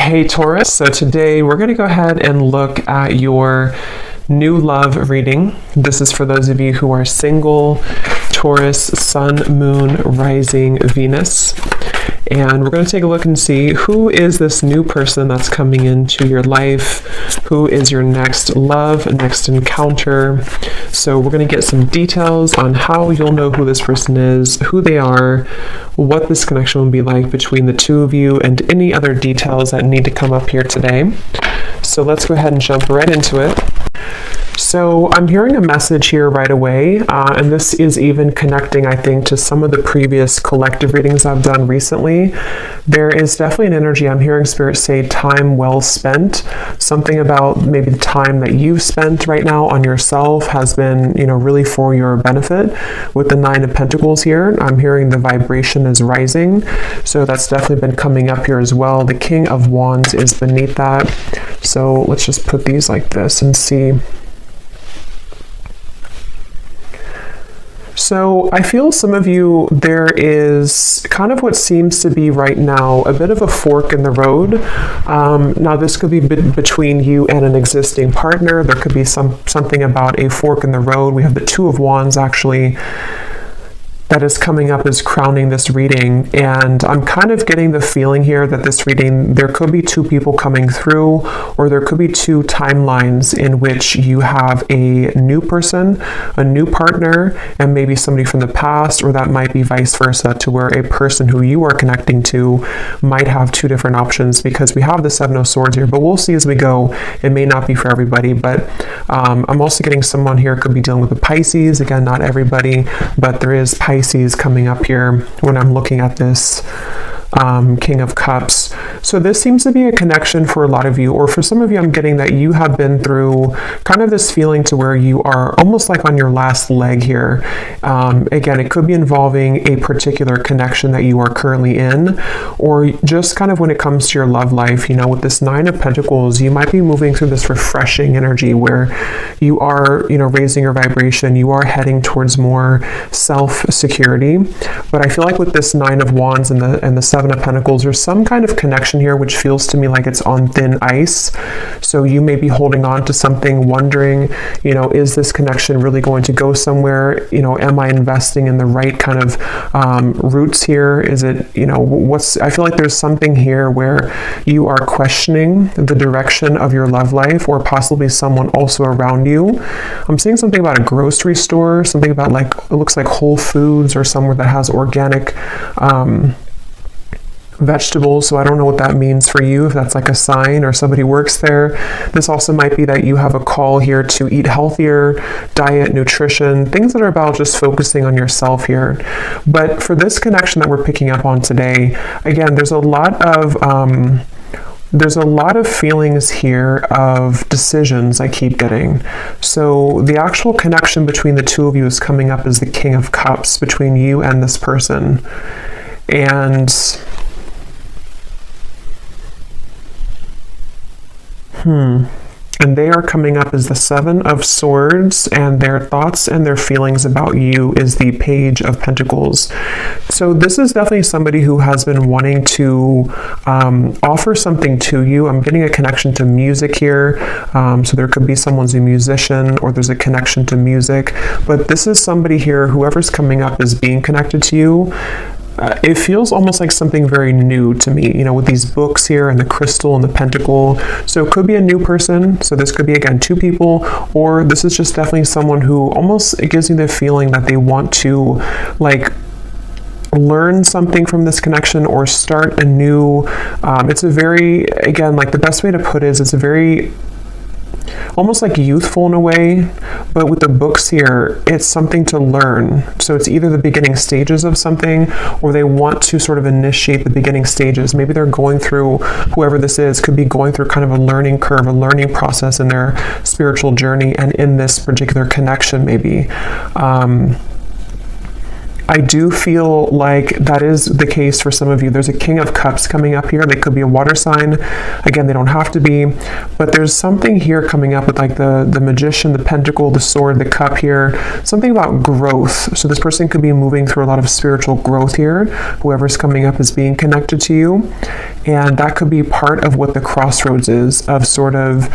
Hey Taurus, so today we're going to go ahead and look at your new love reading. This is for those of you who are single, Taurus, Sun, Moon, Rising, Venus. And we're going to take a look and see who is this new person that's coming into your life, who is your next love, next encounter. So we're going to get some details on how you'll know who this person is, who they are, what this connection will be like between the two of you, and any other details that need to come up here today. So let's go ahead and jump right into it. So I'm hearing a message here right away, and this is even connecting, I think, to some of the previous collective readings I've done recently. There is definitely an energy. I'm hearing Spirit say time well spent. Something about maybe the time that you've spent right now on yourself has been, really for your benefit. With the Nine of Pentacles here, I'm hearing the vibration is rising. So that's definitely been coming up here as well. The King of Wands is beneath that. So let's just put these like this and see. So I feel some of you, there is kind of what seems to be right now a bit of a fork in the road. Now this could be between you and an existing partner. There could be something about a fork in the road. We have the Two of Wands actually that is coming up as crowning this reading, and I'm kind of getting the feeling here that this reading, there could be two people coming through, or there could be two timelines in which you have a new person, a new partner, and maybe somebody from the past, or that might be vice versa, to where a person who you are connecting to might have two different options, because we have the Seven of Swords here, but we'll see as we go. It may not be for everybody, but I'm also getting someone here could be dealing with the Pisces. Again, not everybody, but there is Pisces coming up here when I'm looking at this King of Cups. So this seems to be a connection for a lot of you, or for some of you, I'm getting that you have been through kind of this feeling to where you are almost like on your last leg here. Again, it could be involving a particular connection that you are currently in, or just kind of when it comes to your love life, with this Nine of Pentacles, you might be moving through this refreshing energy where you are, raising your vibration, you are heading towards more self-security. But I feel like with this Nine of Wands and the Seven of Pentacles, there's some kind of connection here which feels to me like it's on thin ice. So you may be holding on to something, wondering, is this connection really going to go somewhere? Am I investing in the right kind of roots here? Is it, I feel like there's something here where you are questioning the direction of your love life, or possibly someone also around you. I'm seeing something about a grocery store, something about it looks like Whole Foods, or somewhere that has organic vegetables. So I don't know what that means for you, if that's like a sign or somebody works there. This also might be that you have a call here to eat healthier, diet, nutrition, things that are about just focusing on yourself here. But for this connection that we're picking up on today, again, there's a lot of feelings here of decisions I keep getting. So the actual connection between the two of you is coming up as the King of Cups between you and this person. And they are coming up as the Seven of Swords, and their thoughts and their feelings about you is the Page of Pentacles. So this is definitely somebody who has been wanting to offer something to you. I'm getting a connection to music here. So there could be someone's a musician, or there's a connection to music. But this is somebody here, whoever's coming up as being connected to you. It feels almost like something very new to me, with these books here and the crystal and the pentacle. So it could be a new person. So this could be, again, two people, or this is just definitely someone who it gives me the feeling that they want to learn something from this connection, or start a new, it's a very, again, the best way to put it is it's a very almost like youthful in a way, but with the books here, it's something to learn. So it's either the beginning stages of something, or they want to sort of initiate the beginning stages. Maybe they're going through, whoever this is, could be going through kind of a learning curve, a learning process in their spiritual journey, and in this particular connection, maybe. I do feel like that is the case for some of you. There's a King of Cups coming up here. They could be a water sign. Again, they don't have to be, but there's something here coming up with like the Magician, the Pentacle, the Sword, the Cup here. Something about growth. So this person could be moving through a lot of spiritual growth here. Whoever's coming up is being connected to you. And that could be part of what the crossroads is, of sort of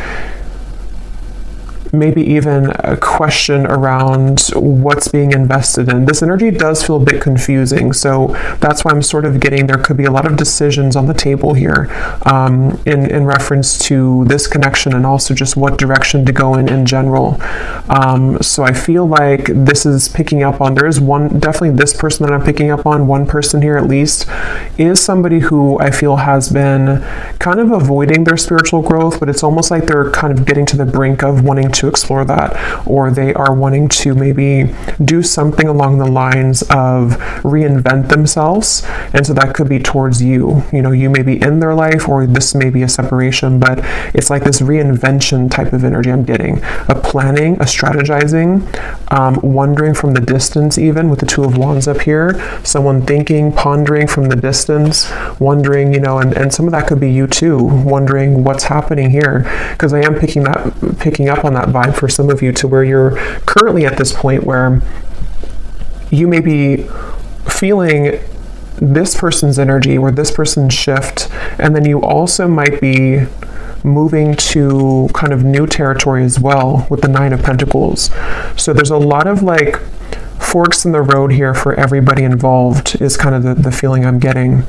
maybe even a question around what's being invested in. This energy does feel a bit confusing, so that's why I'm sort of getting there could be a lot of decisions on the table here in reference to this connection, and also just what direction to go in general. So I feel like this is picking up on, there is one, definitely this person that I'm picking up on, one person here at least, is somebody who I feel has been kind of avoiding their spiritual growth, but it's almost like they're kind of getting to the brink of wanting to explore that, or they are wanting to maybe do something along the lines of reinvent themselves. And so that could be towards you. You know, you may be in their life, or this may be a separation, but it's like this reinvention type of energy I'm getting. A planning, a strategizing, wondering from the distance, even with the Two of Wands up here. Someone thinking, pondering from the distance, wondering, you know, and some of that could be you too, wondering what's happening here. Because I am picking up on that vibe for some of you, to where you're currently at this point where you may be feeling this person's energy or this person's shift, and then you also might be moving to kind of new territory as well with the Nine of Pentacles. So there's a lot of like forks in the road here for everybody involved, is kind of the feeling I'm getting.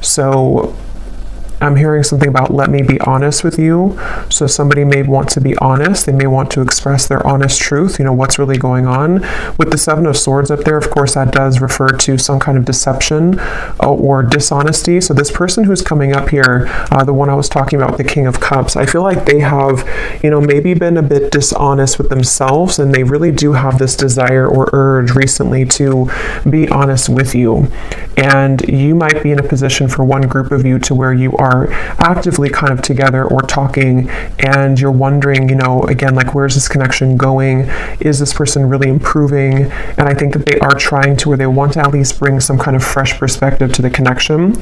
So I'm hearing something about let me be honest with you. So somebody may want to be honest. They may want to express their honest truth, you know, what's really going on. With the Seven of Swords up there, of course, that does refer to some kind of deception or dishonesty. So this person who's coming up here, the one I was talking about, the King of Cups, I feel like they have, you know, maybe been a bit dishonest with themselves, and they really do have this desire or urge recently to be honest with you. And you might be in a position for one group of you to where you are actively kind of together or talking, and you're wondering, you know, again, like, where's this connection going? Is this person really improving? And I think that they are trying to, or they want to at least bring some kind of fresh perspective to the connection.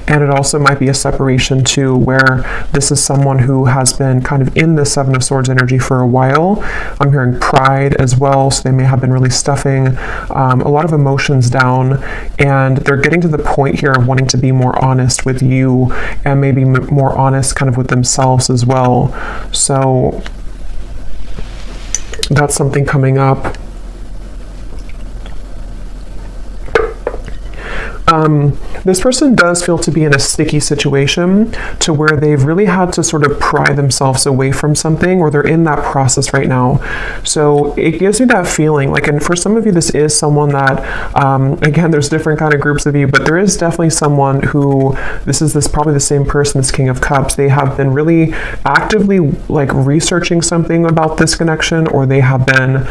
And it also might be a separation too, where this is someone who has been kind of in the Seven of Swords energy for a while. I'm hearing pride as well, so they may have been really stuffing a lot of emotions down, and they're getting to the point here of wanting to be more honest with you, and maybe more honest kind of with themselves as well. So that's something coming up. This person does feel to be in a sticky situation, to where they've really had to sort of pry themselves away from something, or they're in that process right now. So it gives me that feeling like, and for some of you, this is someone that, again, there's different kind of groups of you, but there is definitely someone who, this is probably the same person as King of Cups. They have been really actively like researching something about this connection, or they have been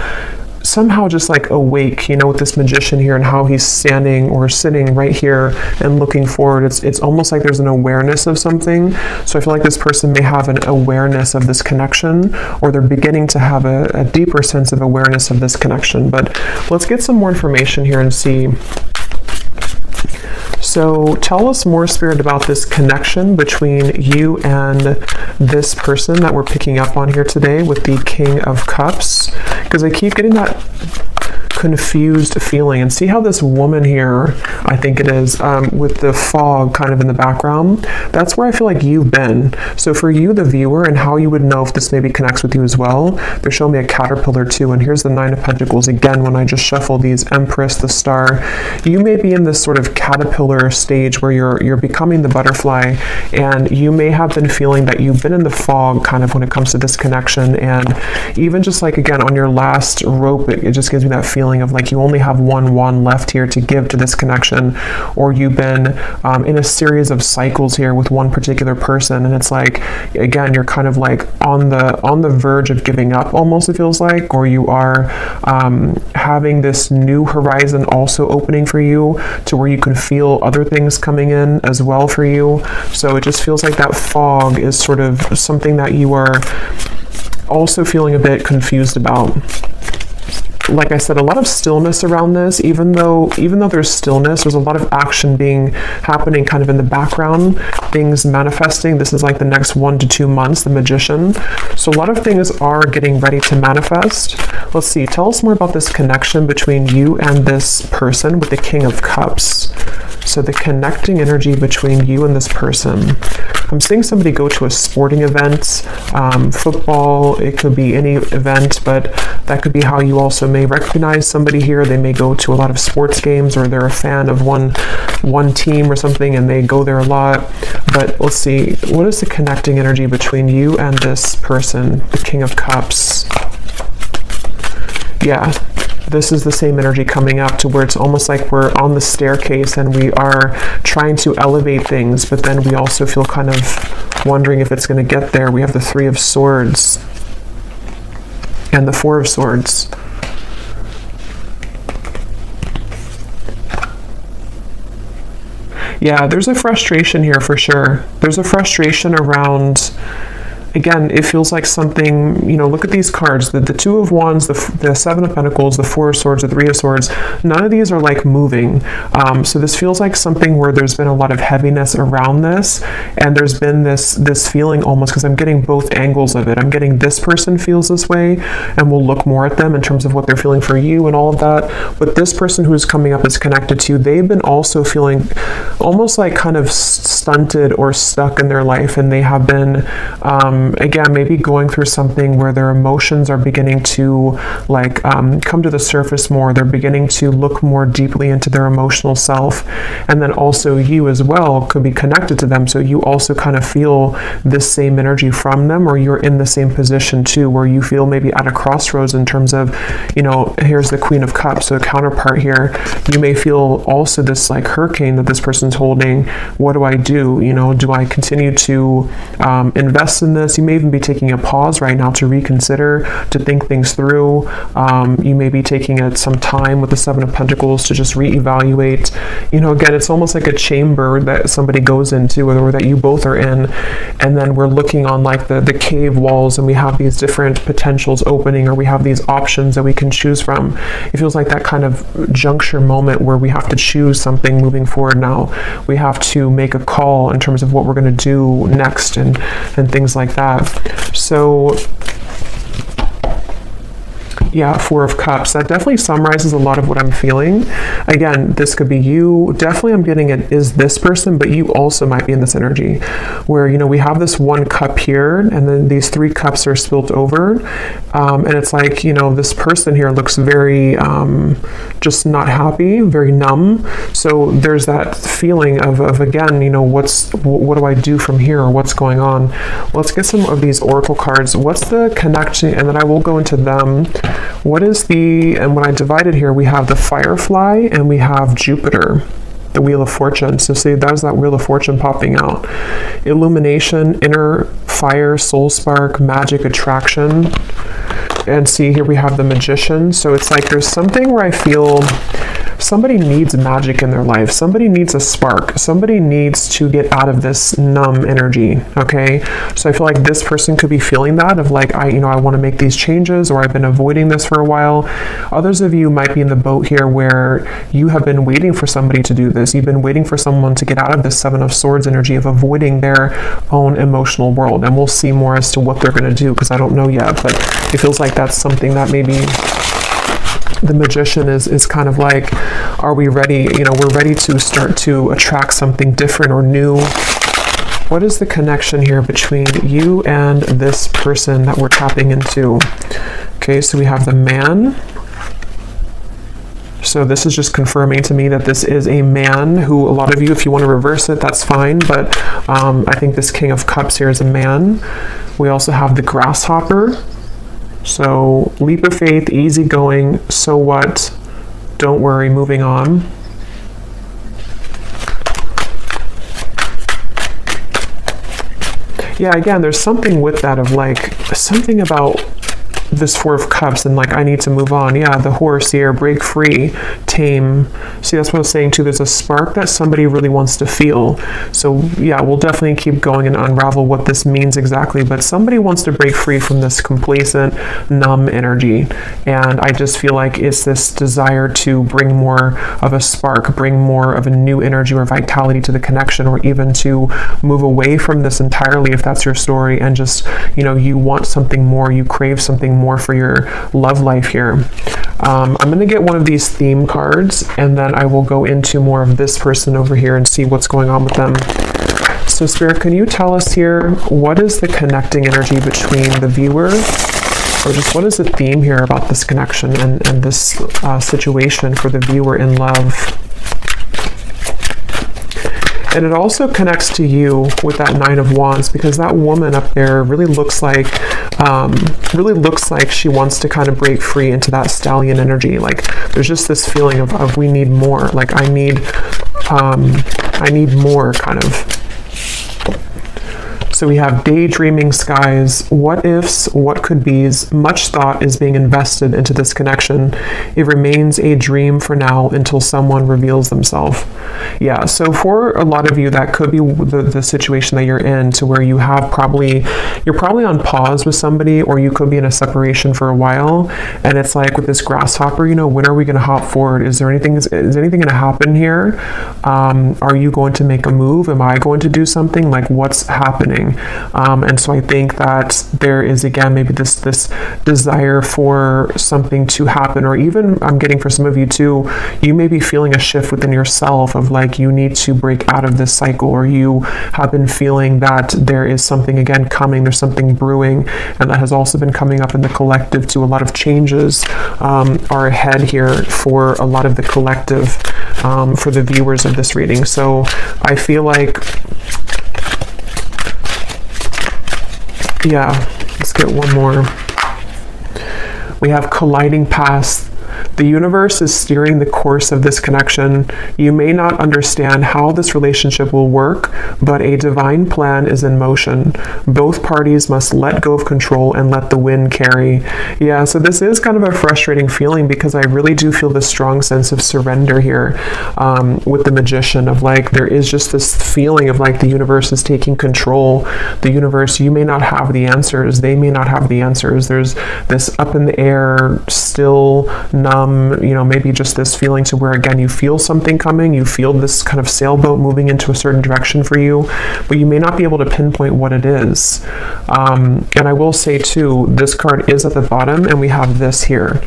somehow just like awake, you know, with this Magician here and how he's standing or sitting right here and looking forward. It's almost like there's an awareness of something. So I feel like this person may have an awareness of this connection, or they're beginning to have a deeper sense of awareness of this connection. But let's get some more information here and see. So tell us more, Spirit, about this connection between you and this person that we're picking up on here today with the King of Cups, because I keep getting that confused feeling. And see how this woman here, I think it is, with the fog kind of in the background, that's where I feel like you've been. So for you, the viewer, and how you would know if this maybe connects with you as well, they're showing me a caterpillar too, and here's the Nine of Pentacles again. When I just shuffle these, Empress, the Star, you may be in this sort of caterpillar stage where you're becoming the butterfly, and you may have been feeling that you've been in the fog kind of when it comes to this connection. And even just like, again, on your last rope, it just gives me that feeling of like you only have one wand left here to give to this connection, or you've been in a series of cycles here with one particular person, and it's like, again, you're kind of like on the verge of giving up almost, it feels like, or you are having this new horizon also opening for you, to where you can feel other things coming in as well for you. So it just feels like that fog is sort of something that you are also feeling a bit confused about. like I said, a lot of stillness around this. Even though there's stillness, there's a lot of action happening kind of in the background, things manifesting. This is like the next 1 to 2 months, the Magician. So a lot of things are getting ready to manifest. Let's see, tell us more about this connection between you and this person with the King of Cups. So the connecting energy between you and this person. I'm seeing somebody go to a sporting event, football, it could be any event, but that could be how you also may recognize somebody here. They may go to a lot of sports games, or they're a fan of one team or something and they go there a lot. But let's see, what is the connecting energy between you and this person, the King of Cups? Yeah, this is the same energy coming up to where it's almost like we're on the staircase and we are trying to elevate things, but then we also feel kind of wondering if it's going to get there. We have the Three of Swords and the Four of Swords. Yeah, there's a frustration here for sure. There's a frustration around, again, it feels like something, you know, look at these cards, the Two of Wands, the Seven of Pentacles, the Four of Swords, the Three of Swords. None of these are like moving. So this feels like something where there's been a lot of heaviness around this, and there's been this feeling almost, because I'm getting both angles of it. I'm getting this person feels this way, and we'll look more at them in terms of what they're feeling for you and all of that. But this person who is coming up is connected to you. They've been also feeling almost like kind of stunted or stuck in their life, and they have been again, maybe going through something where their emotions are beginning to like come to the surface more. They're beginning to look more deeply into their emotional self. And then also you as well could be connected to them. So you also kind of feel this same energy from them, or you're in the same position too, where you feel maybe at a crossroads in terms of, you know, here's the Queen of Cups, so a counterpart here. You may feel also this like hurricane that this person's holding. What do I do? You know, do I continue to invest in this? You may even be taking a pause right now to reconsider, to think things through. You may be taking some time with the Seven of Pentacles to just reevaluate. You know, again, it's almost like a chamber that somebody goes into, or that you both are in, and then we're looking on like the cave walls, and we have these different potentials opening, or we have these options that we can choose from. It feels like that kind of juncture moment where we have to choose something moving forward now. We have to make a call in terms of what we're going to do next, and things like that. So yeah, Four of Cups. That definitely summarizes a lot of what I'm feeling. Again, this could be you. Definitely I'm getting it is this person, but you also might be in this energy where, you know, we have this one cup here, and then these 3 cups are spilt over. And it's like, you know, this person here looks very just not happy, very numb. So there's that feeling of again, you know, what do I do from here, or what's going on? Let's get some of these oracle cards. What's the connection? And then I will go into them. What is and when I divide it here, we have the Firefly and we have Jupiter, the Wheel of Fortune. So see, that was that Wheel of Fortune popping out. Illumination, inner fire, soul spark, magic, attraction. And see, here we have the Magician. So it's like there's something where I feel somebody needs magic in their life. Somebody needs a spark. Somebody needs to get out of this numb energy, okay? So I feel like this person could be feeling that of like, I want to make these changes, or I've been avoiding this for a while. Others of you might be in the boat here where you have been waiting for somebody to do this. You've been waiting for someone to get out of this Seven of Swords energy of avoiding their own emotional world. And we'll see more as to what they're going to do, because I don't know yet, but it feels like that's something that maybe the Magician is kind of like, are we ready? You know, we're ready to start to attract something different or new. What is the connection here between you and this person that we're tapping into? Okay, so we have the Man. So this is just confirming to me that this is a man who, a lot of you, if you want to reverse it, that's fine. But I think this King of Cups here is a man. We also have the Grasshopper. So leap of faith, easygoing, so what? Don't worry, moving on. Yeah, again, there's something with that of like, something about this Four of Cups and like, I need to move on. Yeah, the horse here, break free, tame. See, that's what I was saying too. There's a spark that somebody really wants to feel. So yeah, we'll definitely keep going and unravel what this means exactly. But somebody wants to break free from this complacent, numb energy. And I just feel like it's this desire to bring more of a spark, bring more of a new energy or vitality to the connection, or even to move away from this entirely if that's your story, and just, you know, you want something more, you crave something more for your love life here. I'm going to get one of these theme cards, and then I will go into more of this person over here and see what's going on with them. So Spirit, can you tell us here, what is the connecting energy between the viewer, or just what is the theme here about this connection and this situation for the viewer in love? And it also connects to you with that Nine of Wands, because that woman up there really looks like she wants to kind of break free into that stallion energy. Like there's just this feeling of we need more. Like I need more kind of. So we have daydreaming skies, what ifs, what could be's. Much thought is being invested into this connection. It remains a dream for now until someone reveals themselves. Yeah, so for a lot of you, that could be the situation that you're in, to where you have you're probably on pause with somebody, or you could be in a separation for a while. And it's like with this grasshopper, you know, when are we going to hop forward? Is anything going to happen here? Are you going to make a move? Am I going to do something? Like what's happening? And so I think that there is, again, maybe this desire for something to happen, or even I'm getting for some of you too, you may be feeling a shift within yourself of like, you need to break out of this cycle, or you have been feeling that there is something again coming, there's something brewing, and that has also been coming up in the collective too. A lot of changes are ahead here for a lot of the collective, for the viewers of this reading. So I feel like, yeah, let's get one more. We have colliding paths. The universe is steering the course of this connection. You may not understand how this relationship will work, but a divine plan is in motion. Both parties must let go of control and let the wind carry. Yeah, so this is kind of a frustrating feeling, because I really do feel this strong sense of surrender here with the Magician, of like, there is just this feeling of like the universe is taking control. The universe, you may not have the answers, they may not have the answers. There's this up in the air, still, numb, you know, maybe just this feeling to where, again, you feel something coming, you feel this kind of sailboat moving into a certain direction for you, but you may not be able to pinpoint what it is. And I will say too, this card is at the bottom, and we have this here.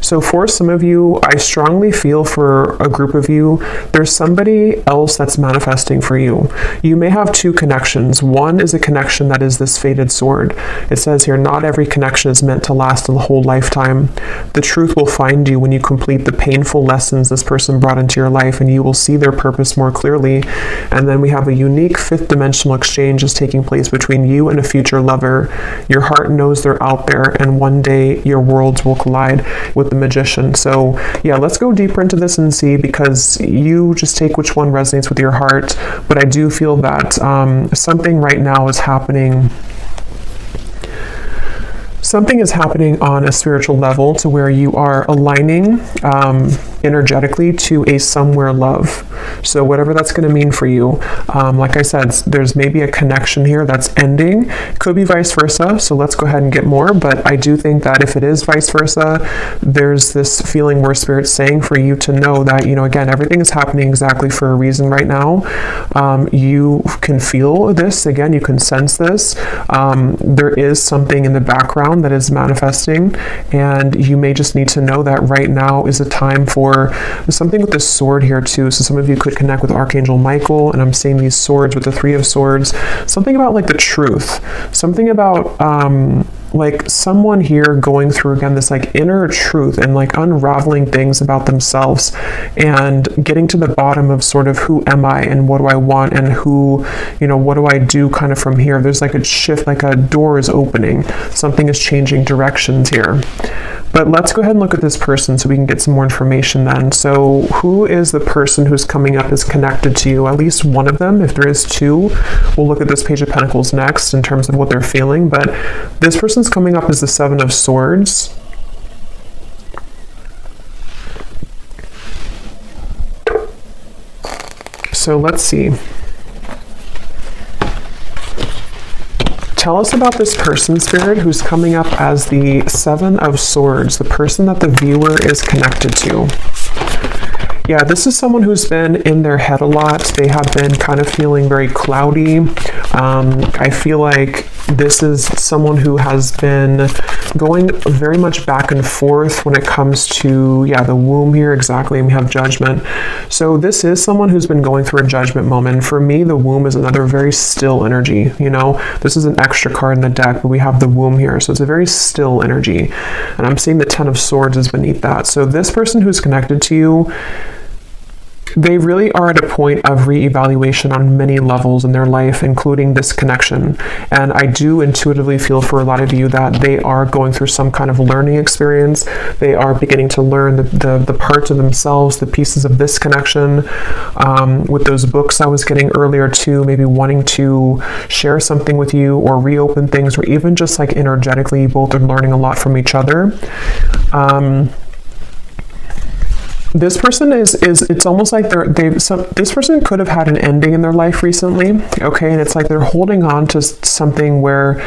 So for some of you, I strongly feel for a group of you, there's somebody else that's manifesting for you. You may have two connections. One is a connection that is this fated sword. It says here, not every connection is meant to last a whole lifetime. The truth will find you when you complete the painful lessons this person brought into your life, and you will see their purpose more clearly. And then we have a unique fifth dimensional exchange is taking place between you and a future lover. Your heart knows they're out there, and one day your worlds will collide with the Magician. So yeah, let's go deeper into this and see, because you just take which one resonates with your heart. But I do feel that something right now is happening. Something is happening on a spiritual level, to where you are aligning energetically to a somewhere love. So whatever that's going to mean for you, like I said, there's maybe a connection here that's ending. Could be vice versa. So let's go ahead and get more. But I do think that if it is vice versa, there's this feeling where Spirit's saying for you to know that, you know, again, everything is happening exactly for a reason right now. You can feel this. Again, you can sense this. There is something in the background that is manifesting, and you may just need to know that right now is a time for something with the sword here too. So some of you could connect with Archangel Michael, and I'm seeing these swords with the Three of Swords. Something about like the truth, something about like someone here going through, again, this like inner truth and like unraveling things about themselves and getting to the bottom of sort of who am I and what do I want and who, you know, what do I do kind of from here. There's like a shift, like a door is opening. Something is changing directions here. But let's go ahead and look at this person so we can get some more information then. So who is the person who's coming up as connected to you? At least one of them. If there is two, we'll look at this Page of Pentacles next in terms of what they're feeling. But this person's coming up as the Seven of Swords. So let's see. Tell us about this person, Spirit, who's coming up as the Seven of Swords, the person that the viewer is connected to. Yeah, this is someone who's been in their head a lot. They have been kind of feeling very cloudy. I feel like this is someone who has been going very much back and forth when it comes to, yeah, the womb here, exactly, and we have Judgment. So this is someone who's been going through a judgment moment. For me, the womb is another very still energy, you know? This is an extra card in the deck, but we have the womb here, so it's a very still energy. And I'm seeing the Ten of Swords is beneath that. So this person who's connected to you, they really are at a point of reevaluation on many levels in their life, including this connection. And I do intuitively feel for a lot of you that they are going through some kind of learning experience. They are beginning to learn the parts of themselves, the pieces of this connection. With those books I was getting earlier too, maybe wanting to share something with you or reopen things, or even just like energetically, both are learning a lot from each other. This person is it's almost like this person could have had an ending in their life recently, okay? And it's like they're holding on to something where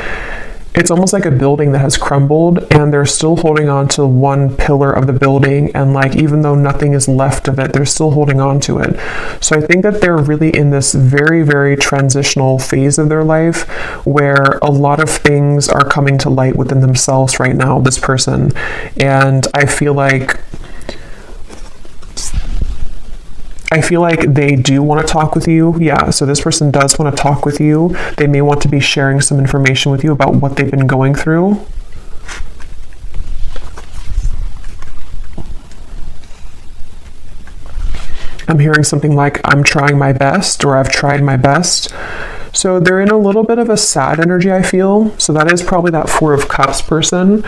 it's almost like a building that has crumbled, and they're still holding on to one pillar of the building, and like even though nothing is left of it, they're still holding on to it. So I think that they're really in this very, very transitional phase of their life where a lot of things are coming to light within themselves right now, this person. And I feel like they do want to talk with you. Yeah, so this person does want to talk with you. They may want to be sharing some information with you about what they've been going through. I'm hearing something like, I'm trying my best, or I've tried my best. So they're in a little bit of a sad energy, I feel. So that is probably that Four of Cups person.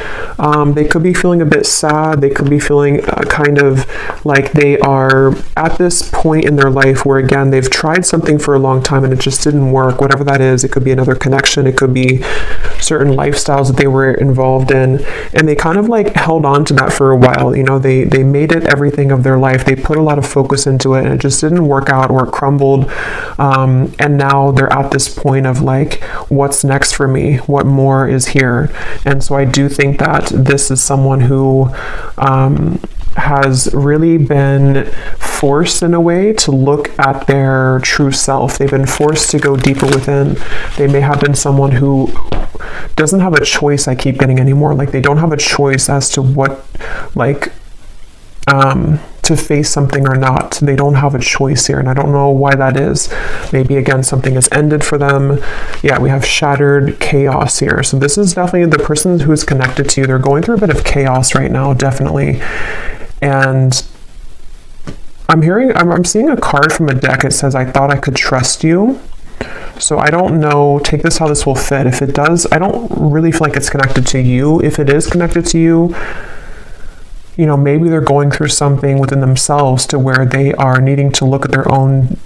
They could be feeling a bit sad. They could be feeling kind of like they are at this point in their life where, again, they've tried something for a long time and it just didn't work. Whatever that is, it could be another connection. It could be certain lifestyles that they were involved in. And they kind of like held on to that for a while. You know, they made it everything of their life. They put a lot of focus into it and it just didn't work out, or it crumbled. And now they're at this point of like, what's next for me? What more is here? And so I do think that this is someone who has really been forced in a way to look at their true self. They've been forced to go deeper within. They may have been someone who doesn't have a choice, I keep getting anymore. Like they don't have a choice as to what, like, to face something or not. They don't have a choice here, and I don't know why that is. Maybe again something has ended for them. Yeah, we have shattered chaos here. So this is definitely the person who is connected to you. They're going through a bit of chaos right now, definitely. And I'm seeing a card from a deck. It says, I thought I could trust you. So I don't know, take this how this will fit. If it does, I don't really feel like it's connected to you. If it is connected to you, you know, maybe they're going through something within themselves to where they are needing to look at their own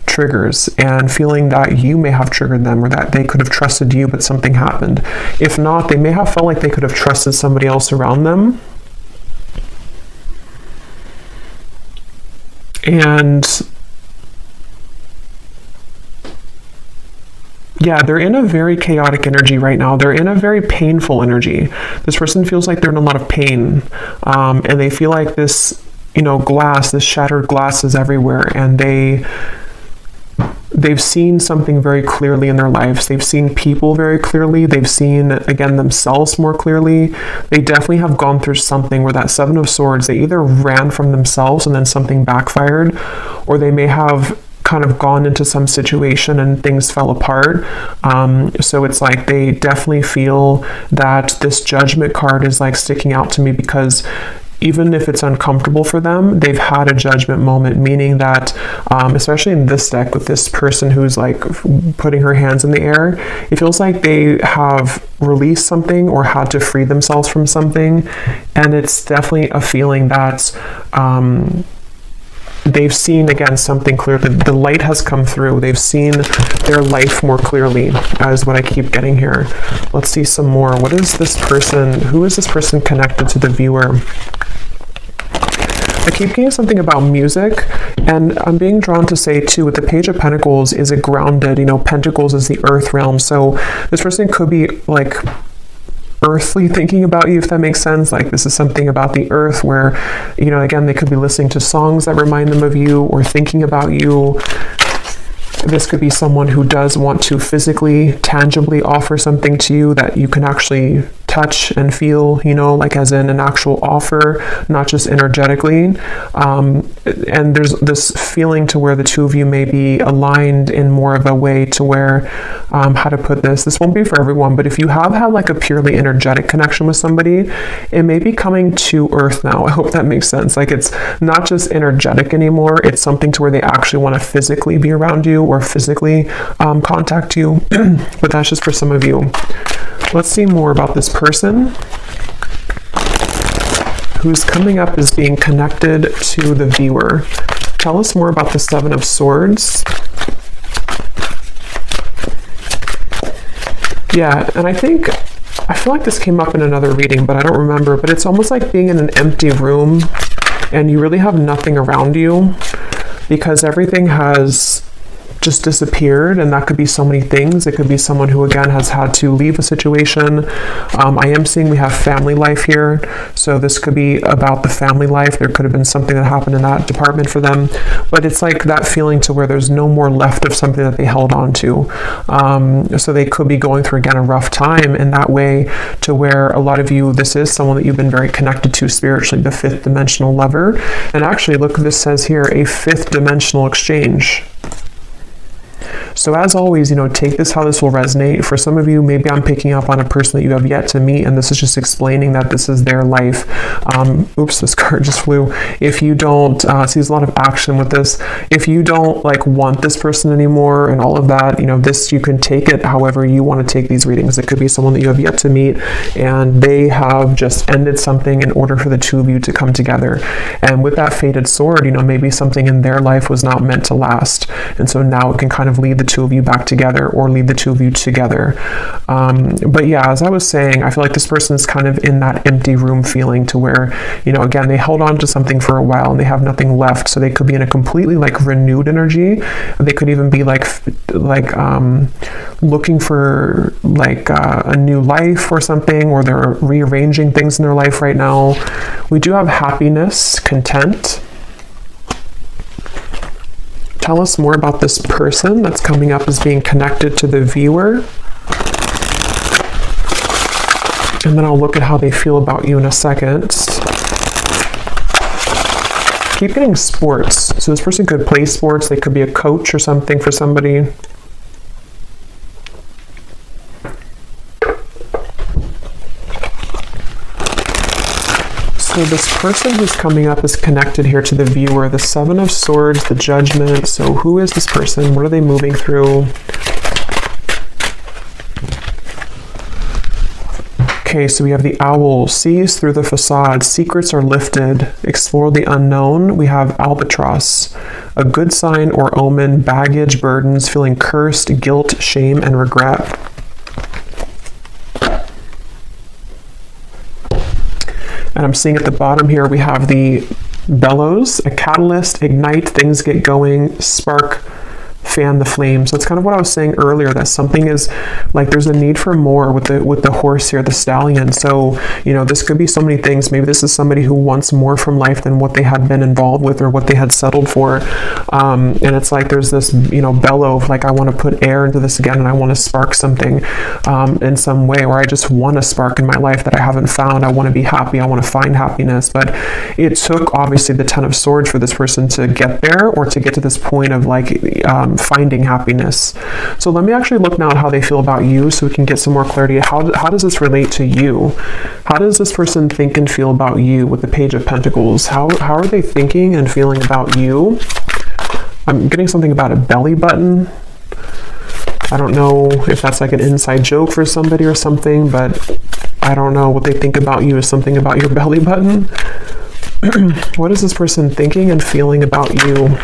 triggers and feeling that you may have triggered them, or that they could have trusted you, but something happened. If not, they may have felt like they could have trusted somebody else around them. And yeah, they're in a very chaotic energy right now. They're in a very painful energy. This person feels like they're in a lot of pain. And they feel like this, you know, glass, this shattered glass is everywhere. And they've seen something very clearly in their lives. They've seen people very clearly. They've seen, again, themselves more clearly. They definitely have gone through something where that Seven of Swords, they either ran from themselves and then something backfired, or they may have kind of gone into some situation and things fell apart. So it's like they definitely feel that this Judgment card is like sticking out to me, because even if it's uncomfortable for them, they've had a judgment moment, meaning that, especially in this deck with this person who's like putting her hands in the air, it feels like they have released something or had to free themselves from something. And it's definitely a feeling that they've seen, again, something clearly. The light has come through. They've seen their life more clearly, is what I keep getting here. Let's see some more. What is this person? Who is this person connected to the viewer? I keep getting something about music, and I'm being drawn to say too, with the Page of Pentacles, is it grounded? You know, Pentacles is the earth realm. So this person could be like earthly thinking about you, if that makes sense. Like this is something about the earth where, you know, again, they could be listening to songs that remind them of you or thinking about you. This could be someone who does want to physically, tangibly offer something to you that you can actually touch and feel, you know, like as in an actual offer, not just energetically. And there's this feeling to where the two of you may be aligned in more of a way to where, how to put this won't be for everyone, but if you have had like a purely energetic connection with somebody, it may be coming to earth now. I hope that makes sense. Like it's not just energetic anymore. It's something to where they actually want to physically be around you or physically contact you. But that's just for some of you. Let's see more about this person who's coming up as being connected to the viewer. Tell us more about the Seven of Swords. Yeah, and I feel like this came up in another reading, but I don't remember. But it's almost like being in an empty room and you really have nothing around you because everything has just disappeared, and that could be so many things. It could be someone who again has had to leave a situation. I am seeing we have family life here, so this could be about the family life. There could have been something that happened in that department for them, but it's like that feeling to where there's no more left of something that they held on to. So they could be going through again a rough time in that way, to where a lot of you, this is someone that you've been very connected to spiritually, the fifth dimensional lover. And actually, look, this says here, a fifth dimensional exchange. So as always, you know, take this how this will resonate. For some of you, maybe I'm picking up on a person that you have yet to meet, and this is just explaining that this is their life. Oops, this card just flew. If you don't, see there's a lot of action with this. If you don't like want this person anymore and all of that, you know, this, you can take it however you want to take these readings. It could be someone that you have yet to meet and they have just ended something in order for the two of you to come together. And with that fated sword, you know, maybe something in their life was not meant to last. And so now it can kind of lead the two of you back together or lead the two of you together. But yeah, as I was saying, I feel like this person is kind of in that empty room feeling, to where, you know, again, they held on to something for a while and they have nothing left. So they could be in a completely like renewed energy. They could even be like looking for like a new life or something, or they're rearranging things in their life right now. We do have happiness, content. Tell us more about this person that's coming up as being connected to the viewer. And then I'll look at how they feel about you in a second. Keep getting sports. So this person could play sports. They could be a coach or something for somebody. So this person who's coming up is connected here to the viewer, the Seven of Swords, the Judgment. So who is this person? What are they moving through? Okay, so we have the Owl, sees through the facade, secrets are lifted, explore the unknown. We have Albatross, a good sign or omen, baggage, burdens, feeling cursed, guilt, shame, and regret. And I'm seeing at the bottom here, we have the Bellows, a catalyst, ignite, things get going, spark, fan the flame. So it's kind of what I was saying earlier, that something is like, there's a need for more with the horse here, the stallion. So, you know, this could be so many things. Maybe this is somebody who wants more from life than what they had been involved with or what they had settled for. And it's like, there's this, you know, bellow of like, I want to put air into this again, and I want to spark something in some way, or I just want a spark in my life that I haven't found. I want to be happy. I want to find happiness. But it took obviously the Ten of Swords for this person to get there, or to get to this point of like finding happiness. So let me actually look now at how they feel about you so we can get some more clarity. How does this relate to you? How does this person think and feel about you with the Page of Pentacles? How are they thinking and feeling about you? I'm getting something about a belly button. I don't know if that's like an inside joke for somebody or something, but I don't know what they think about you is something about your belly button. What is this person thinking and feeling about you?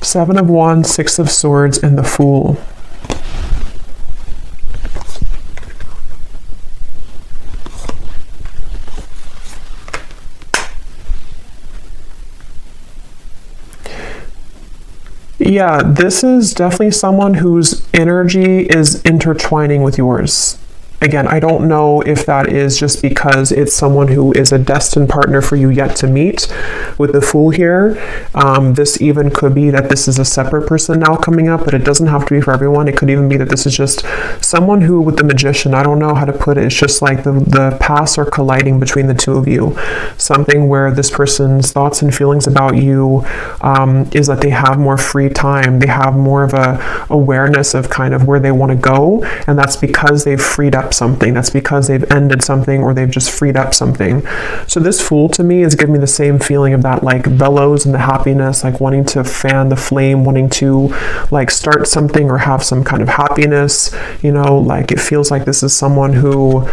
Seven of Wands, Six of Swords, and the Fool. Yeah, this is definitely someone whose energy is intertwining with yours. Again, I don't know if that is just because it's someone who is a destined partner for you yet to meet with the Fool here. This even could be that this is a separate person now coming up, but it doesn't have to be for everyone. It could even be that this is just someone who, with the Magician, I don't know how to put it. It's just like the paths are colliding between the two of you. Something where this person's thoughts and feelings about you is that they have more free time. They have more of a awareness of kind of where they want to go. And that's because they've freed up something. That's because they've ended something or they've just freed up something. So this Fool to me is giving me the same feeling of that like bellows and the happiness, like wanting to fan the flame, wanting to like start something or have some kind of happiness, you know, like it feels like this is someone who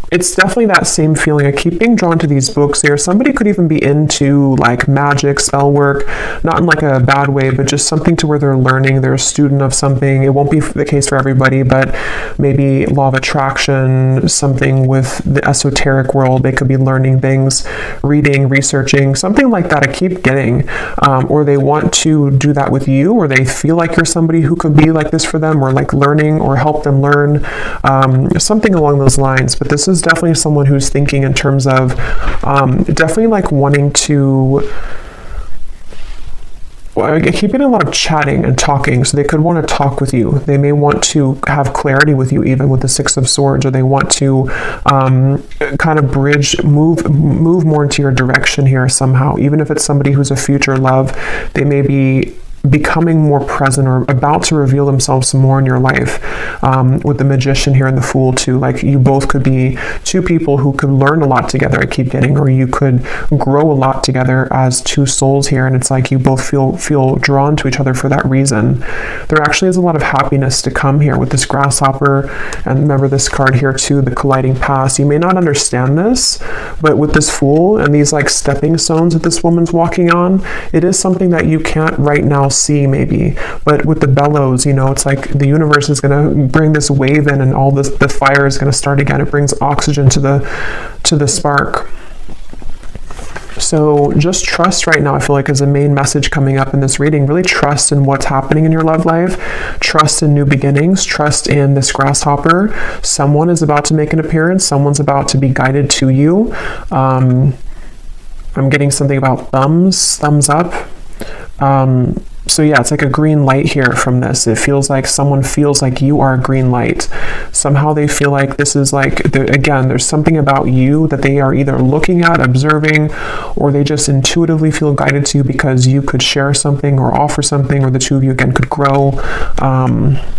it's definitely that same feeling. I keep being drawn to these books here. Somebody could even be into like magic, spell work, not in like a bad way, but just something to where they're learning, they're a student of something. It won't be the case for everybody, but maybe law of attraction, something with the esoteric world. They could be learning things, reading, researching, something like that. I keep getting, or they want to do that with you, or they feel like you're somebody who could be like this for them, or like learning or help them learn, something along those lines. But this is definitely someone who's thinking in terms of definitely like wanting to, I keep getting a lot of chatting and talking, so they could want to talk with you. They may want to have clarity with you, even with the Six of Swords, or they want to kind of bridge, move more into your direction here somehow. Even if it's somebody who's a future love, they may be becoming more present or about to reveal themselves more in your life. With the Magician here and the Fool too, like you both could be two people who could learn a lot together, I keep getting, or you could grow a lot together as two souls here, and it's like you both feel drawn to each other for that reason. There actually is a lot of happiness to come here with this Grasshopper, and remember this card here too, the colliding past. You may not understand this, but with this Fool and these like stepping stones that this woman's walking on, it is something that you can't right now see maybe, but with the bellows, you know, it's like the universe is going to bring this wave in, and all this, the fire is going to start again. It brings oxygen to the spark. So just trust right now, I feel like, is a main message coming up in this reading. Really trust in what's happening in your love life. Trust in new beginnings. Trust in this Grasshopper. Someone is about to make an appearance. Someone's about to be guided to you. I'm getting something about thumbs up. So yeah, it's like a green light here from this. It feels like someone feels like you are a green light. Somehow they feel like this is like, again, there's something about you that they are either looking at, observing, or they just intuitively feel guided to because you could share something or offer something, or the two of you again could grow.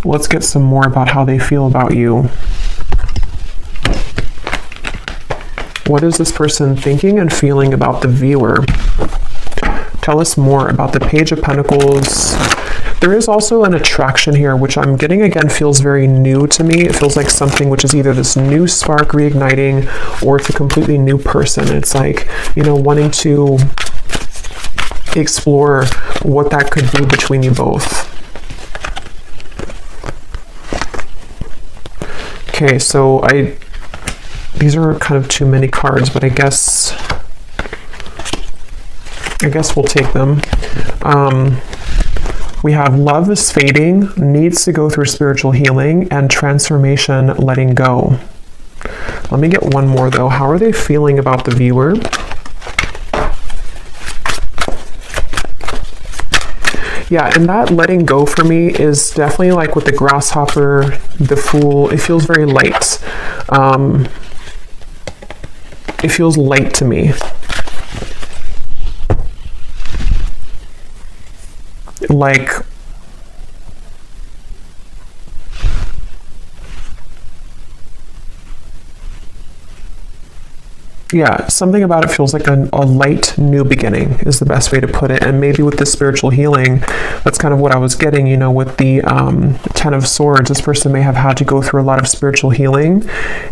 Let's get some more about how they feel about you. What is this person thinking and feeling about the viewer? Tell us more about the Page of Pentacles. There is also an attraction here, which I'm getting again feels very new to me. It feels like something which is either this new spark reigniting, or it's a completely new person. It's like, you know, wanting to explore what that could be between you both. Okay, so these are kind of too many cards, but I guess we'll take them. We have love is fading, needs to go through spiritual healing, and transformation, letting go. Let me get one more though. How are they feeling about the viewer? Yeah, and that letting go for me is definitely like with the Grasshopper, the Fool, it feels very light. it feels light to me. Like, yeah, something about it feels like a light new beginning is the best way to put it. And maybe with the spiritual healing, that's kind of what I was getting, you know, with the 10 of Swords. This person may have had to go through a lot of spiritual healing,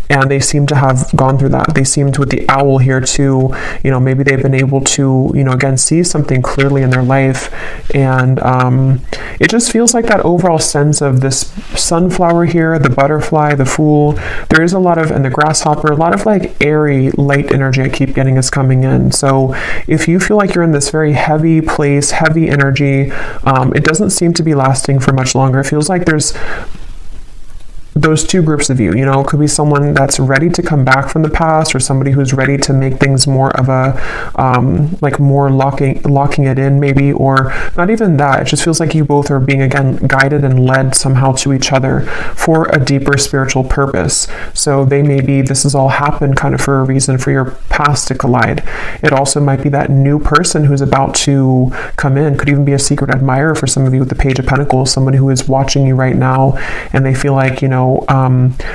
and they seem to have gone through that. They seemed with the owl here too, you know, maybe they've been able to, you know, again, see something clearly in their life. And it just feels like that overall sense of this sunflower here, the butterfly, the Fool. There is a lot of, and the grasshopper, a lot of like airy, light energy I keep getting is coming in. So if you feel like you're in this very heavy place, heavy energy, it doesn't seem to be lasting for much longer. It feels like there's those two groups of you, you know, it could be someone that's ready to come back from the past, or somebody who's ready to make things more of a, like more locking it in maybe, or not even that. It just feels like you both are being, again, guided and led somehow to each other for a deeper spiritual purpose. So they may be, this has all happened kind of for a reason for your past to collide. It also might be that new person who's about to come in, could even be a secret admirer for some of you with the Page of Pentacles, somebody who is watching you right now, and they feel like, you know,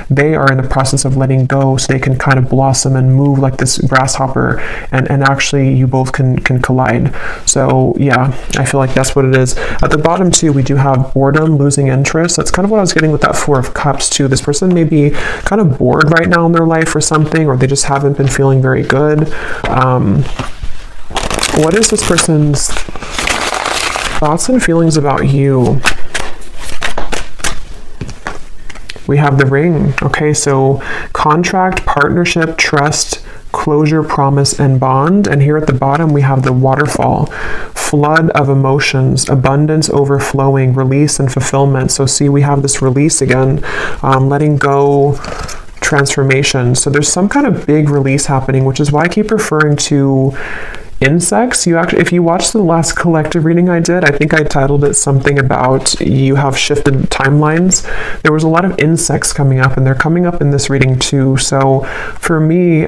they are in the process of letting go so they can kind of blossom and move like this grasshopper, and actually you both can collide. So yeah, I feel like that's what it is. At the bottom too, we do have boredom, losing interest. That's kind of what I was getting with that Four of Cups too. This person may be kind of bored right now in their life or something, or they just haven't been feeling very good. What is this person's thoughts and feelings about you? We have the Ring. Okay, so contract, partnership, trust, closure, promise, and bond. And here at the bottom, we have the Waterfall. Flood of emotions, abundance overflowing, release and fulfillment. So see, we have this release again, letting go, transformation. So there's some kind of big release happening, which is why I keep referring to insects. You actually, if you watched the last collective reading I did, I think I titled it something about you have shifted timelines. There was a lot of insects coming up, and they're coming up in this reading too. So for me,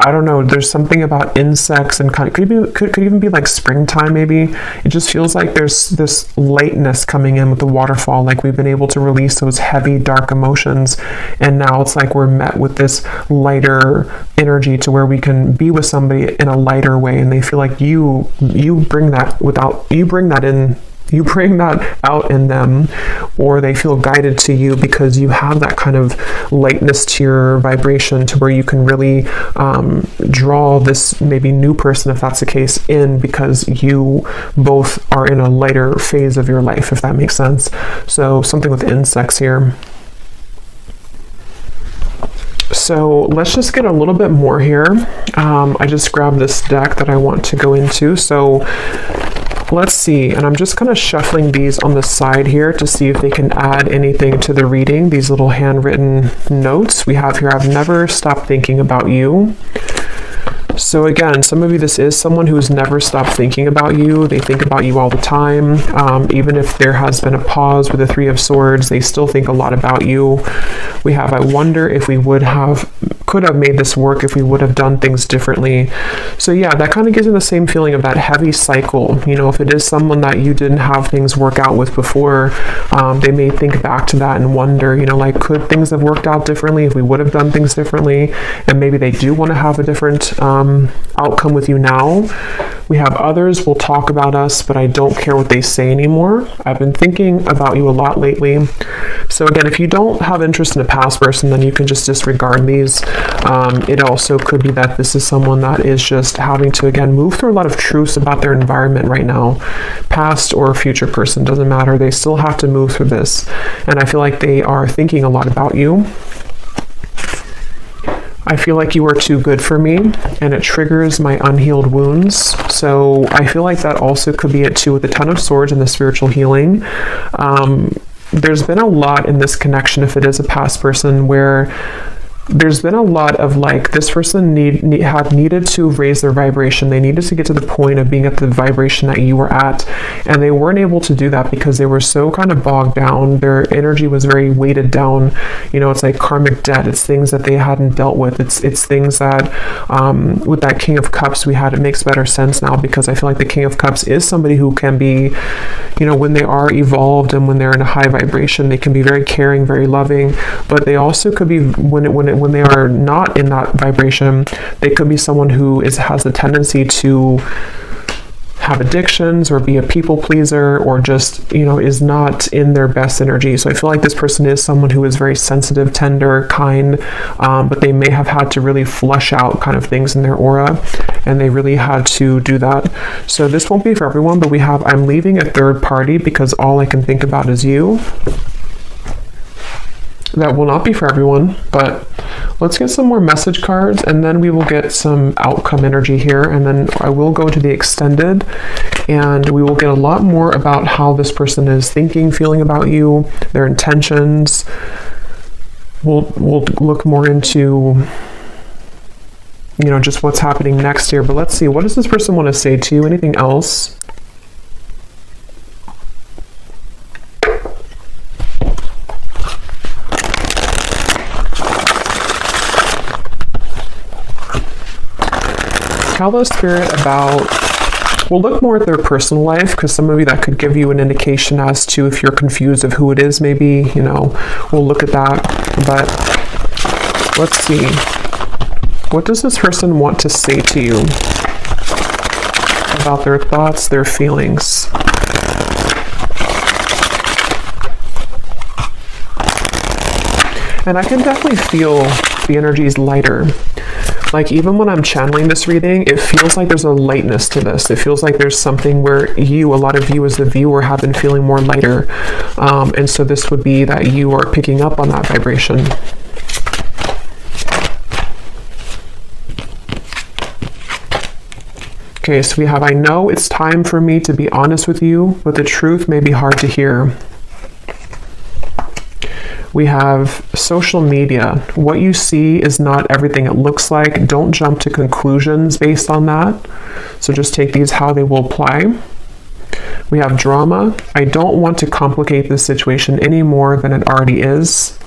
I don't know, there's something about insects, and kind of could even be like springtime maybe. It just feels like there's this lightness coming in with the Waterfall, like we've been able to release those heavy dark emotions, and now it's like we're met with this lighter energy to where we can be with somebody in a lighter way, and they feel like you bring that out in them, or they feel guided to you because you have that kind of lightness to your vibration, to where you can really draw this maybe new person, if that's the case, in, because you both are in a lighter phase of your life, if that makes sense. So something with insects here. So let's just get a little bit more here. I just grabbed this deck that I want to go into. So let's see, and I'm just kind of shuffling these on the side here to see if they can add anything to the reading. These little handwritten notes we have here. I've never stopped thinking about you. So again, some of you, this is someone who's never stopped thinking about you. They think about you all the time. Even if there has been a pause with the Three of Swords, they still think a lot about you. We have, I wonder if we could have made this work if we would have done things differently. So yeah, that kind of gives you the same feeling of that heavy cycle. You know, if it is someone that you didn't have things work out with before, they may think back to that and wonder, you know, like, could things have worked out differently if we would have done things differently? And maybe they do want to have a different outcome with you now. We have others will talk about us, but I don't care what they say anymore. I've been thinking about you a lot lately. So again, if you don't have interest in a past person, then you can just disregard these. It also could be that this is someone that is just having to, again, move through a lot of truths about their environment right now. Past or future person, doesn't matter. They still have to move through this. And I feel like they are thinking a lot about you. I feel like you are too good for me, and it triggers my unhealed wounds. So I feel like that also could be it too, with the Ten of Swords and the spiritual healing. There's been a lot in this connection, if it is a past person, where there's been a lot of like, this person had needed to raise their vibration. They needed to get to the point of being at the vibration that you were at, and they weren't able to do that because they were so kind of bogged down. Their energy was very weighted down. You know, it's like karmic debt. It's things that they hadn't dealt with. It's things that with that King of Cups we had, it makes better sense now, because I feel like the King of Cups is somebody who can be, you know, when they are evolved and when they're in a high vibration, they can be very caring, very loving, but they also could be, when they are not in that vibration, they could be someone who has the tendency to have addictions or be a people pleaser, or just, you know, is not in their best energy. So I feel like this person is someone who is very sensitive, tender, kind, but they may have had to really flush out kind of things in their aura, and they really had to do that. So this won't be for everyone, but we have, I'm leaving a third party because all I can think about is you. That will not be for everyone, but let's get some more message cards, and then we will get some outcome energy here, and then I will go to the extended, and we will get a lot more about how this person is thinking, feeling about you, their intentions. We'll look more into, you know, just what's happening next here, but let's see, what does this person want to say to you? Anything else? Tell the spirit about, we'll look more at their personal life, because some of you, that could give you an indication as to if you're confused of who it is, maybe, you know, we'll look at that. But let's see, what does this person want to say to you about their thoughts, their feelings? And I can definitely feel the energy is lighter. Like, even when I'm channeling this reading, it feels like there's a lightness to this. It feels like there's something where you, a lot of you as the viewer, have been feeling more lighter. And so this would be that you are picking up on that vibration. Okay, so we have, I know it's time for me to be honest with you, but the truth may be hard to hear. We have social media. What you see is not everything it looks like. Don't jump to conclusions based on that. So just take these how they will apply. We have drama. I don't want to complicate this situation any more than it already is.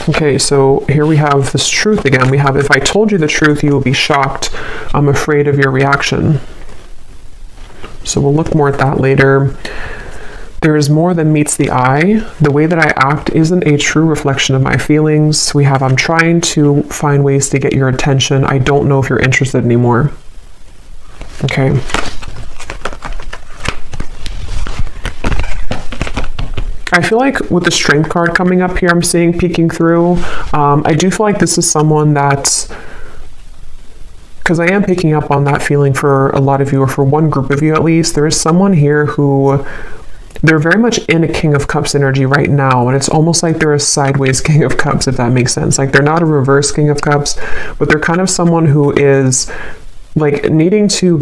Okay, so here we have this truth again. We have, if I told you the truth, you will be shocked. I'm afraid of your reaction. So we'll look more at that later. There is more than meets the eye. The way that I act isn't a true reflection of my feelings. We have, I'm trying to find ways to get your attention. I don't know if you're interested anymore. Okay. I feel like with the Strength card coming up here, I'm seeing peeking through. I do feel like this is someone that's, because I am picking up on that feeling for a lot of you, or for one group of you at least. There is someone here who, they're very much in a King of Cups energy right now, and it's almost like they're a sideways King of Cups, if that makes sense. Like, they're not a reverse King of Cups, but they're kind of someone who is like needing to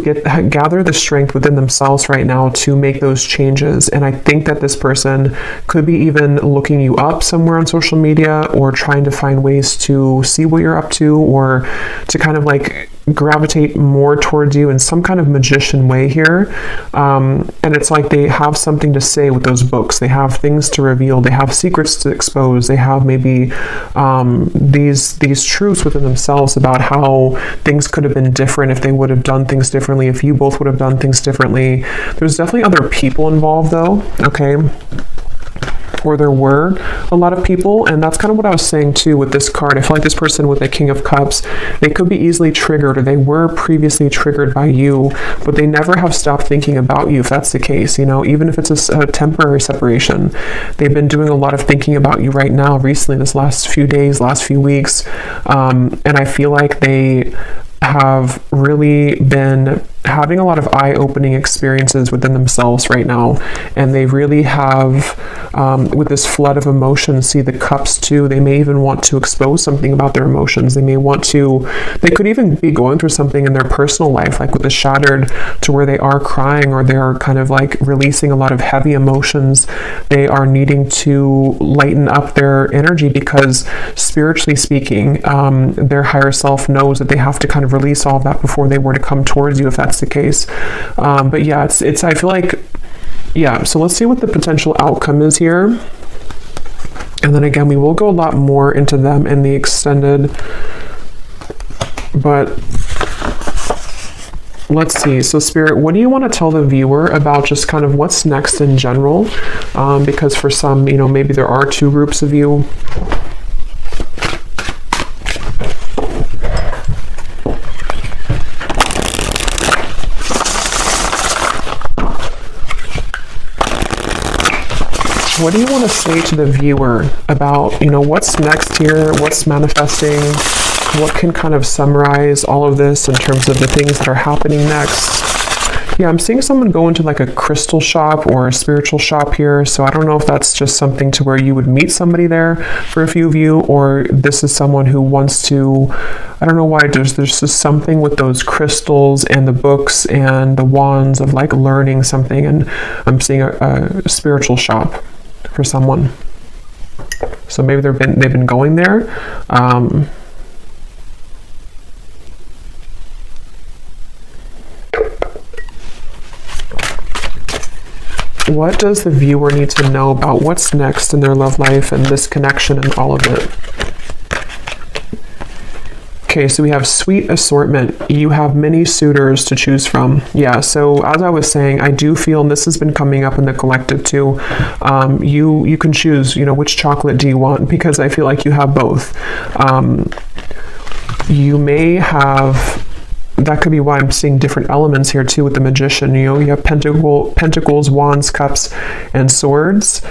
gather the strength within themselves right now to make those changes. And I think that this person could be even looking you up somewhere on social media, or trying to find ways to see what you're up to, or to kind of like gravitate more towards you in some kind of magician way here. And it's like they have something to say with those books. They have things to reveal. They have secrets to expose. They have maybe these truths within themselves about how things could have been different if they would have done things differently, if you both would have done things differently. There's definitely other people involved though, okay? Or there were a lot of people, and that's kind of what I was saying too with this card. I feel like this person with the King of Cups, they could be easily triggered, or they were previously triggered by you, but they never have stopped thinking about you, if that's the case, you know, even if it's a temporary separation. They've been doing a lot of thinking about you right now, recently, this last few days, last few weeks, and I feel like they have really been having a lot of eye-opening experiences within themselves right now, and they really have, with this flood of emotions, see the cups too, they may even want to expose something about their emotions. They could even be going through something in their personal life, like with the shattered, to where they are crying, or they're kind of like releasing a lot of heavy emotions. They are needing to lighten up their energy because, spiritually speaking, their higher self knows that they have to kind of release all of that before they were to come towards you, if that's the case. But yeah, it's I feel like, yeah, so let's see what the potential outcome is here. And then again, we will go a lot more into them in the extended, but let's see. So Spirit, what do you want to tell the viewer about just kind of what's next in general? Because for some, you know, maybe there are two groups of you. What do you want to say to the viewer about, you know, what's next here, what's manifesting, what can kind of summarize all of this in terms of the things that are happening next? Yeah, I'm seeing someone go into like a crystal shop or a spiritual shop here, so I don't know if that's just something to where you would meet somebody there for a few of you, or this is someone who wants to, I don't know why, there's just something with those crystals and the books and the wands of like learning something, and I'm seeing a spiritual shop for someone. So maybe they've been going there. What does the viewer need to know about what's next in their love life and this connection and all of it? Okay, so we have sweet assortment. You have many suitors to choose from. Yeah, so as I was saying, I do feel, and this has been coming up in the collective too, you can choose, you know, which chocolate do you want, because I feel like you have both. You may have, that could be why I'm seeing different elements here too with the Magician. You know, you have pentacles, wands, cups, and swords.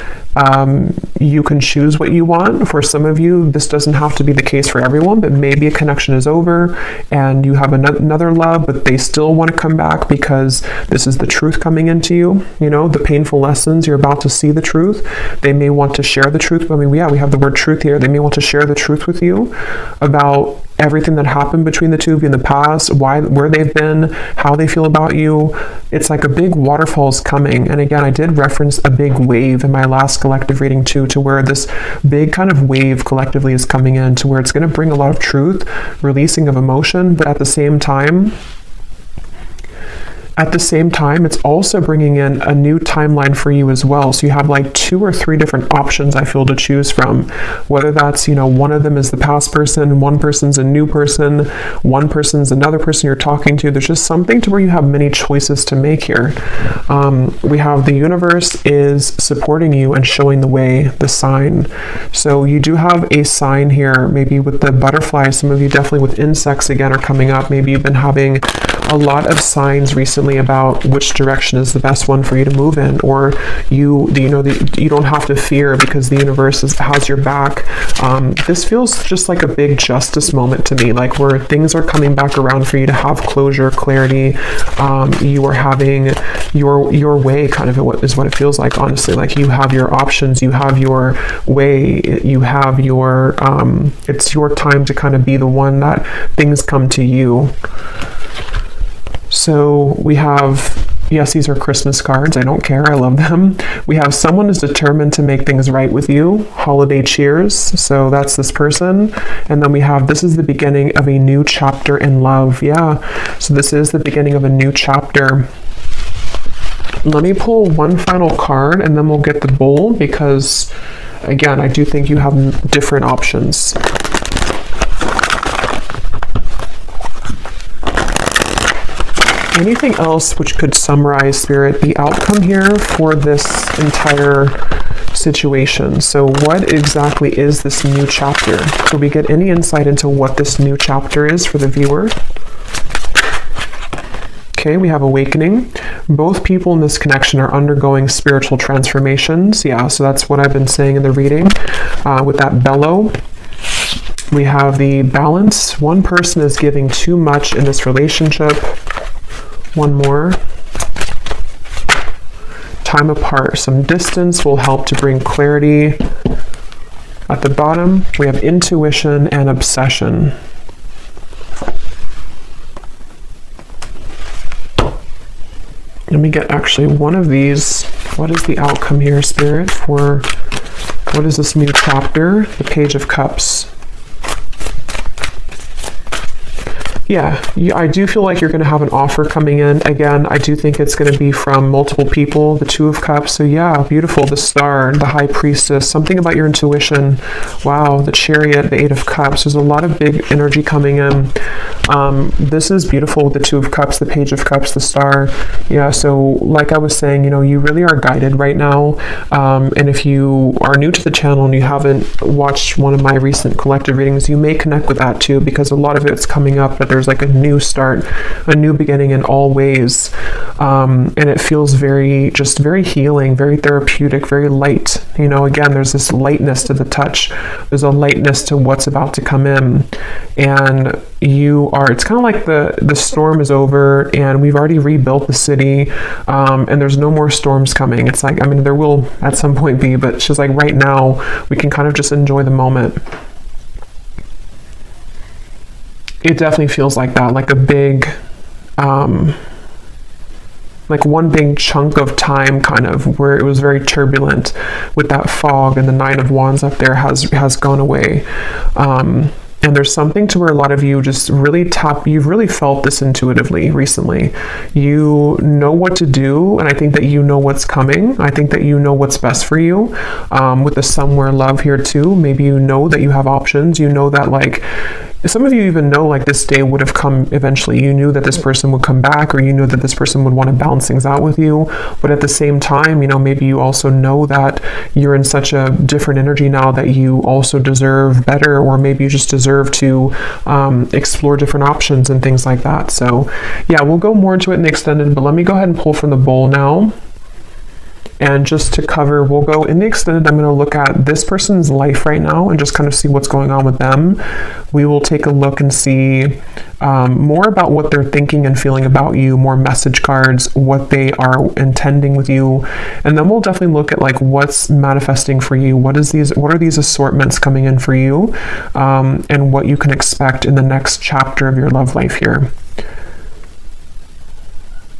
You can choose what you want. For some of you, this doesn't have to be the case for everyone, but maybe a connection is over and you have another love, but they still want to come back because this is the truth coming into you. You know, the painful lessons, you're about to see the truth. They may want to share the truth. I mean, yeah, we have the word truth here. They may want to share the truth with you about everything that happened between the two of you in the past, where they've been, how they feel about you. It's like a big waterfall is coming. And again, I did reference a big wave in my last collective reading too, to where this big kind of wave collectively is coming in, to where it's going to bring a lot of truth, releasing of emotion, but at the same time, it's also bringing in a new timeline for you as well. So you have like 2 or 3 different options, I feel, to choose from. Whether that's, you know, one of them is the past person, one person's a new person, one person's another person you're talking to. There's just something to where you have many choices to make here. We have the universe is supporting you and showing the way, the sign. So you do have a sign here, maybe with the butterflies. Some of you definitely with insects again are coming up. Maybe you've been having a lot of signs recently about which direction is the best one for you to move in, or you don't have to fear because the universe has your back. This feels just like a big justice moment to me, like where things are coming back around for you to have closure, clarity. You are having your way, kind of is what it feels like, honestly. Like you have your options, you have your way, you have your it's your time to kind of be the one that things come to you. So we have, yes, these are Christmas cards. I don't care. I love them. We have someone who's determined to make things right with you. Holiday cheers. So that's this person. And then we have, this is the beginning of a new chapter in love. Yeah. So this is the beginning of a new chapter. Let me pull one final card and then we'll get the bowl, because again, I do think you have different options. Anything else which could summarize, Spirit, the outcome here for this entire situation? So what exactly is this new chapter? Do we get any insight into what this new chapter is for the viewer? Okay, we have awakening. Both people in this connection are undergoing spiritual transformations. Yeah, so that's what I've been saying in the reading. With that bellow, we have the balance. One person is giving too much in this relationship. One more. Time apart. Some distance will help to bring clarity. At the bottom, we have intuition and obsession. Let me get actually one of these. What is the outcome here, Spirit, for what is this new chapter? The Page of Cups. Yeah, I do feel like you're going to have an offer coming in. Again, I do think it's going to be from multiple people. The Two of Cups. So yeah, beautiful. The Star, the High Priestess, something about your intuition. Wow, the Chariot, the Eight of Cups. There's a lot of big energy coming in. This is beautiful with the Two of Cups, the Page of Cups, the Star. Yeah, so like I was saying, you know, you really are guided right now. And if you are new to the channel and you haven't watched one of my recent collective readings, you may connect with that too, because a lot of it's coming up that there's like a new start, a new beginning in all ways. And it feels very healing, very therapeutic, very light. You know, again, there's this lightness to the touch. There's a lightness to what's about to come in. And it's kind of like the storm is over and we've already rebuilt the city, and there's no more storms coming. It's like, I mean, there will at some point be, but it's just like right now we can kind of just enjoy the moment. It definitely feels like that, like a big, like one big chunk of time kind of where it was very turbulent with that fog, and the Nine of Wands up there has gone away. And there's something to where a lot of you just really you've really felt this intuitively recently. You know what to do, and I think that you know what's coming. I think that you know what's best for you. With the Somewhere Love here too, maybe you know that you have options. You know that, like, some of you even know like this day would have come eventually. You knew that this person would come back, or you knew that this person would want to balance things out with you. But at the same time, you know, maybe you also know that you're in such a different energy now that you also deserve better, or maybe you just deserve to explore different options and things like that. So yeah, we'll go more into it in the extended, but let me go ahead and pull from the bowl now. And just to cover, we'll go in the extended. I'm going to look at this person's life right now and just kind of see what's going on with them. We will take a look and see more about what they're thinking and feeling about you, more message cards, what they are intending with you. And then we'll definitely look at like what's manifesting for you. What are these assortments coming in for you, and what you can expect in the next chapter of your love life here.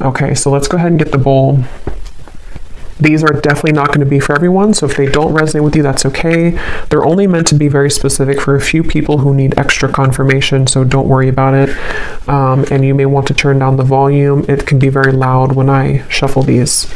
Okay, so let's go ahead and get the bowl. These are definitely not going to be for everyone, so if they don't resonate with you, that's okay. They're only meant to be very specific for a few people who need extra confirmation, so don't worry about it. And you may want to turn down the volume. It can be very loud when I shuffle these.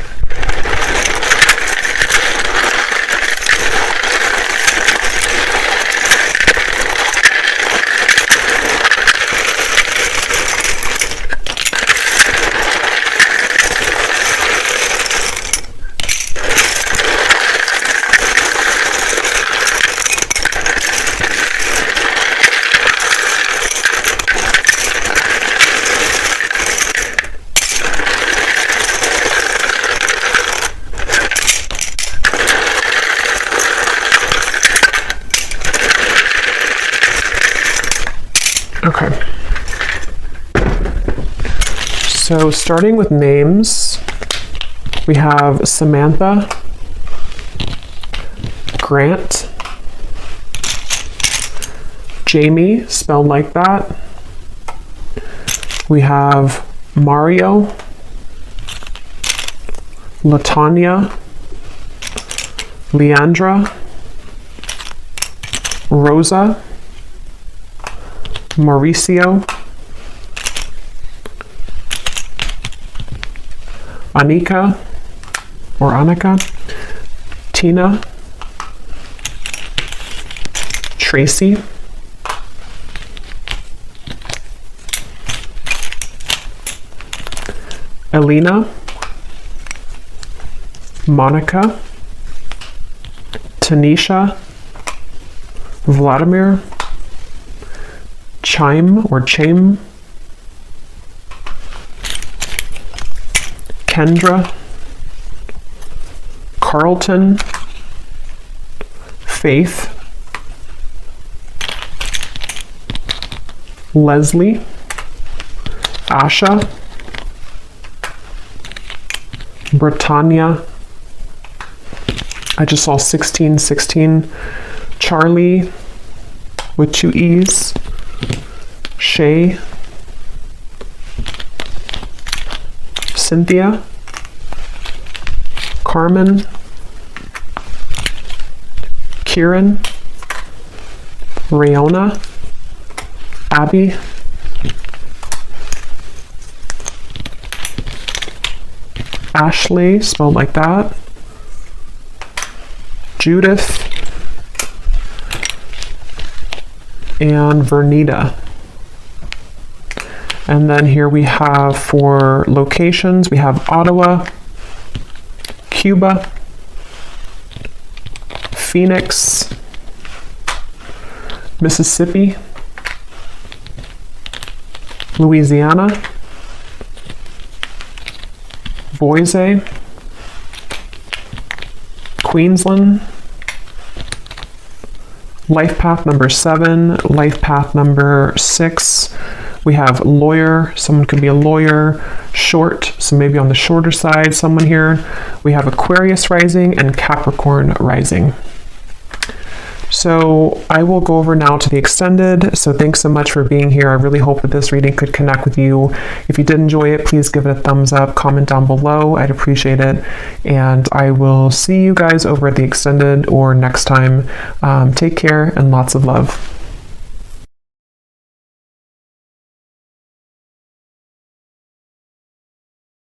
Okay. So starting with names, we have Samantha, Grant, Jamie, spelled like that. We have Mario, Latanya, Leandra, Rosa, Mauricio, Anika, Tina, Tracy, Elena, Monica, Tanisha, Vladimir, Chaim, Kendra, Carlton, Faith, Leslie, Asha, Britannia. I just saw 1616. Charlie with 2 E's. Shay. Cynthia. Carmen. Kieran. Rayona. Abby. Ashley, spelled like that. Judith. And Vernita. And then here we have for locations, we have Ottawa, Cuba, Phoenix, Mississippi, Louisiana, Boise, Queensland, life path number 7, life path number 6. We have lawyer, someone could be a lawyer, short, so maybe on the shorter side, someone here. We have Aquarius rising and Capricorn rising. So I will go over now to the extended. So thanks so much for being here. I really hope that this reading could connect with you. If you did enjoy it, please give it a thumbs up, comment down below. I'd appreciate it. And I will see you guys over at the extended or next time. Take care and lots of love.